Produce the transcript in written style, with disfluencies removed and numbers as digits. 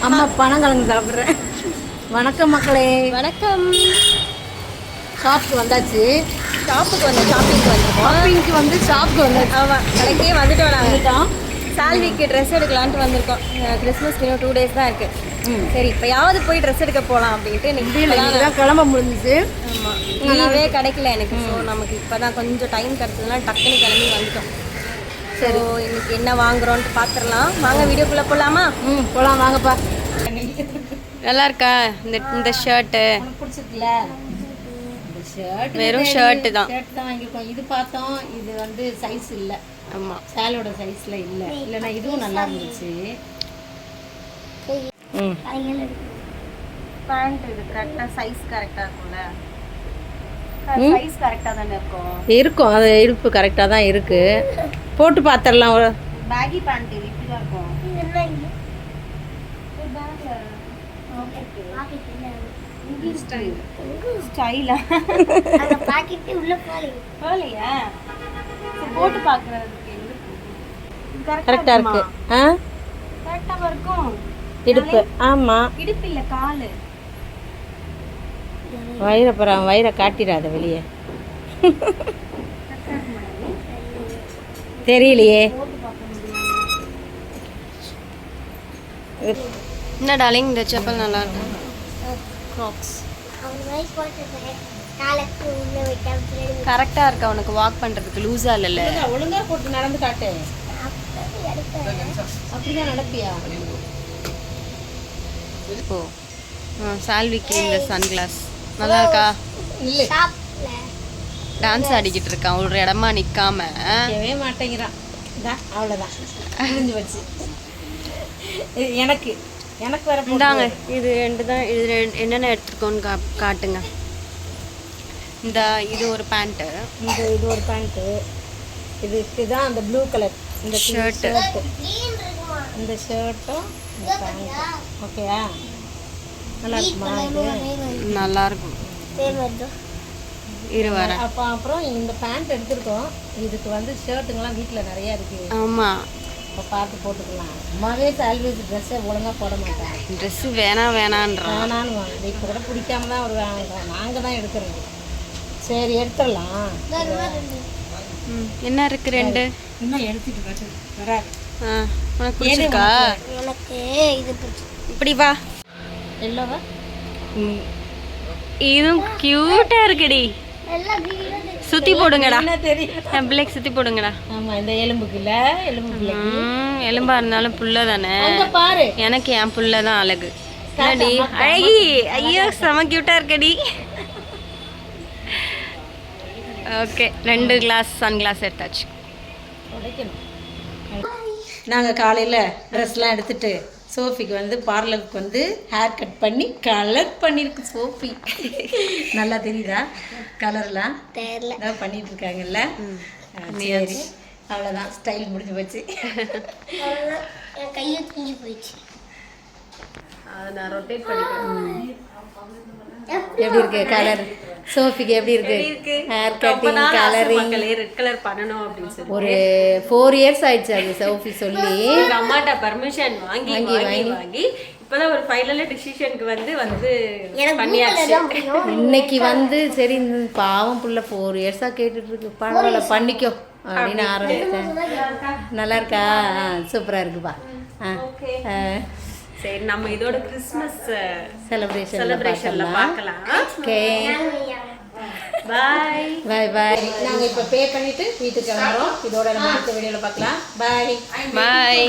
அம்மா பனங்கிழங்கு சாப்பிட்றேன். வணக்கம் மக்களே. வணக்கம். ஷாப்புக்கு வந்தாச்சு. ஷாப்புக்கு வந்து ஷாப்பிங்க்கு வந்தாச்சு. ஆமாம், கடைக்கே வந்துட்டு வந்துட்டோம். சால்விக்கு ட்ரெஸ் எடுக்கலான்ட்டு வந்திருக்கோம். கிறிஸ்மஸ்க்கு இன்னும் 2 days தான் இருக்குது. சரி, இப்போயாவது போய் ட்ரெஸ் எடுக்க போகலாம் அப்படின்ட்டு இன்னைக்கு தான் கிளம்ப முடிஞ்சிச்சு. ஆமாம், லீவே கிடைக்கல எனக்கு. ஸோ நமக்கு இப்போ தான் கொஞ்சம் டைம் கிடச்சதுனா டக்குன்னு கிளம்பி வந்துட்டோம். சரி, இன்னைக்கு என்ன வாங்குறோன்ட்டு பார்த்துடலாம். வாங்க வீடியோக்குள்ளே போகலாமா? போகலாம் வாங்கப்பா. நல்லா இருக்கா இந்த ஷர்ட்டு? பிடிச்சிருக்குல்ல? வெறும் ஷர்ட்டு தான் வாங்கியிருக்கோம். இது பார்த்தோம், இது வந்து சைஸ் இல்லை. ஆமாம், சேலோட சைஸில் இல்லை. இல்லைன்னா இதுவும் நல்லா இருந்துச்சு. பேண்ட் இது கரெக்டாக சைஸ் கரெக்டாக இருக்கும்ல? சைஸ் கரெக்டாக தானே இருக்கும். அது இடுப்பு கரெக்டாக தான் இருக்குது. போட்டு பார்த்துடலாம். ஒரு பேகி பேண்ட் இது இப்படி தான் இருக்கும். ஸ்டைலா போட்டு பார்க்கறதுக்கு கரெக்டாக இருக்கு. கரெக்டாக இருக்கும் இடுப்பு. ஆமாம், இடுப்பு இல்லை, காலு. வயிறை காட்டிடாத வெளியே. தெரியலையே. என்ன டார்லிங், இந்த செப்பல் நல்லா இருக்கு. க்ராக்ஸ் கரெக்டாக இருக்கா உனக்கு வாக் பண்ணுறதுக்கு? லூஸாக இல்லைல்ல? ஒழுங்காக போட்டு நடந்து காட்டு. அப்படிதான் நடப்பியா? ஓ, சால்விக்கு இந்த சன்கிளாஸ் நல்லா இருக்கா? டான்ஸ் ஆடிக்கிட்டு இருக்கான் ஒரு இடமா நிற்காம. மாட்டேங்கிறான். அவ்வளோதான், முடிஞ்சு வச்சு. எனக்கு வர இந்தாங்க, இது 2 தான். இது என்னென்ன எடுத்துருக்கோன்னு காட்டுங்க. இது ஒரு பேண்ட்டு, இது ஒரு பேண்ட்டு, இதுதான் அந்த ப்ளூ கலர் இந்த ஷர்ட்டு, இந்த ஷர்ட்டும் இந்த பேண்ட்டும். ஓகேயா? நல்லா இருக்குமா? இது நல்லா இருக்கும். இரு வர. அப்புறம் இந்த பேண்ட் எடுத்துருக்கோம். இதுக்கு வந்து ஷர்ட்டுங்கெல்லாம் வீட்டில் நிறையா இருக்குது. ஆமாம், இப்போ பார்த்து போட்டுக்கலாம். அம்மாவே சால்வேஜ் ட்ரெஸ்ஸை ஒழுங்காக போட மாட்டாங்க. ட்ரெஸ்ஸு வேணான்னு வாங்க. இப்போ கூட பிடிக்காம தான் ஒரு வாங்குறோம். நாங்கள் தான் எடுக்கிறது. சரி, எடுத்துடலாம். என்ன இருக்கு? 2 இன்னும் எடுத்துட்டு வராது. உனக்கு பிடிச்சிருக்கா? எனக்கு இது இப்படி வா. எல்லோவா? இதுவும் க்யூட்டாக இருக்குடி. சுற்றி போடுங்கடா. என் பிள்ளைக்கு சுற்றி போடுங்கடா. ஆமாம், இந்த எலும்புக்குள்ள எலும்பா இருந்தாலும் புள்ள தானே. பாரு, எனக்கு என் புள்ள தான் அழகு. என்னடி அழகி? ஐயோ, செம க்யூட்டாக இருக்கடி. ஓகே, 2 கிளாஸ் சன்கிளாஸ் எடுத்தாச்சு. நாங்கள் காலையில் ட்ரெஸ்லாம் எடுத்துகிட்டு சோஃபிக்கு வந்து பார்லருக்கு வந்து ஹேர் கட் பண்ணி கலர் பண்ணியிருக்கு சோஃபி. நல்லா தெரியுதா கலர்லாம்? தெரியல, பண்ணிட்டு இருக்காங்கல்ல. சரி, அவ்வளோதான், ஸ்டைல் முடிஞ்சு போச்சு. கையை தூங்கி போயிடுச்சு. அதை நான் ரொட்டேட் பண்ணிக்கிறேன். எப்படி இருக்கு கலர்? சோஃபிக்கு எப்படி இருக்கு hair cutting colouring? Red colour பண்ணணும் அப்படின்னு சொல்லி ஒரு 4 years ஆயிடுச்சு அது சோஃபி சொல்லி. எங்கள் அம்மாட்ட பர்மிஷன் வாங்கி இப்போதான் ஒரு ஃபைனல் டிசிஷனுக்கு வந்து பண்ணியாச்சு. இன்னைக்கு வந்து சரி, பாவம் புள்ள 4 years கேட்டுட்டு இருக்கு. பரவாயில்ல, பண்ணிக்கோ அப்படின்னு ஆரம்பிச்சேன். நல்லா இருக்கா? சூப்பராக இருக்குப்பா. சரி, நம்ம இதோட கிறிஸ்மஸ் செலிப்ரேஷன்ல பார்க்கலாம். ஓகே, பாய் பாய். நாங்கள் இப்போ பே பண்ணிட்டு வீட்டுக்கு கிளம்புறோம். இதோட நம்ம அடுத்த வீடியோவில் பார்க்கலாம். பாய்.